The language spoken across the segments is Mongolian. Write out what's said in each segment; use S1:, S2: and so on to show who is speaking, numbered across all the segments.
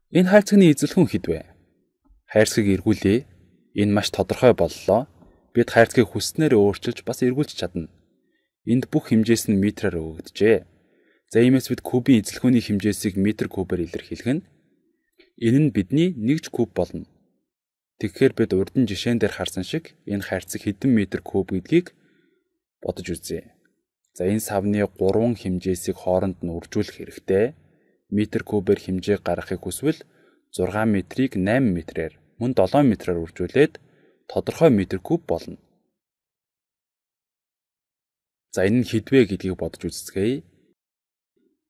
S1: Энэ хайрцагны эзэлхэн хэд вэ? Хайрцгийг эргүүлээ. Энэ маш тодорхой боллоо. Бид хайрцгийг хүснээр өөрчилж бас эргүүлж чадна. Энд бүх хэмжээс нь метрээр өгөгдөжээ. За иймээс бид кубын эзэлхүүний хэмжээсийг метр кубээр илэрхийлэх нь. Энэ нь бидний 1 куб болно. Тэгэхээр бид урдын жишээн дээр харсан шиг энэ хайрцаг хэдэн метр куб гэдгийг бодож үзье. За энэ савны 3 хэмжээсийг хооронд нь үржүүлэх хэрэгтэй. Метр кубээр хэмжээг гаргахыг хүсвэл 6 метрийг 8 метрээр мөн 7 метрээр үржүүлээд тодорхой метр куб болно. За энэ нь хэдвэ гэдгийг бодож үзцгээе.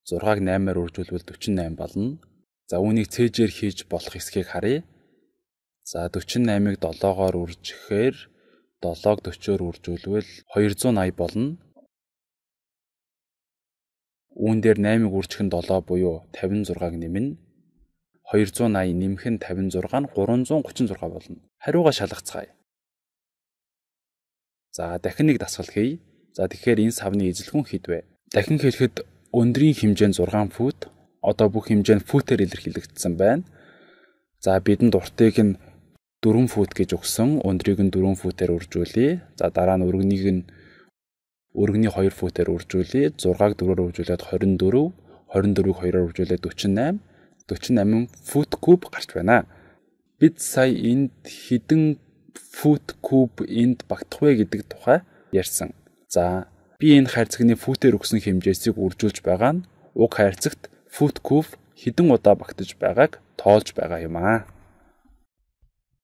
S1: 6-г 8-аар үржүүлвэл 48 болно. За үүнийг цээжээр хийж болох хэсгийг харъя. За 48-ыг 7-оор үржихээр 7-г 40-оор үржүүлвэл 280 болно. Үүн дээр 8-ыг үржих нь 7 буюу 56-г нэмнэ. 280 нэмэх нь 56 нь 336 болно. Хариугаа шалгацгаая. За дахин нэг дасгал хийе. За тэгэхээр энэ савны эзэлхэн хэд вэ? Дахин хэлэхэд өндрийн хэмжээ нь 6 фут. Одоо бүх хэмжээ нь футээр илэрхийлэгдсэн байна. За бидэнд уртыг нь 4 фут гэж өгсөн. Өндрийг нь 4 футээр үржүүлье. За дараа нь өргөний 2 футээр үржүүлье. 6-г 4-оор үржүүлээд 24, 24-г 2-оор үржүүлээд 48, 48 фут куб гарч байна. Бид сая энд хэдэн фут куб энд багтах вэ гэдэг тухай ярьсан. За би энэ хайрцагны футээр өгсөн хэмжээсийг үржүүлж байгаа нь уг хайрцагт фут куб хэдэн удаа багтаж байгааг тоолж байгаа юм аа.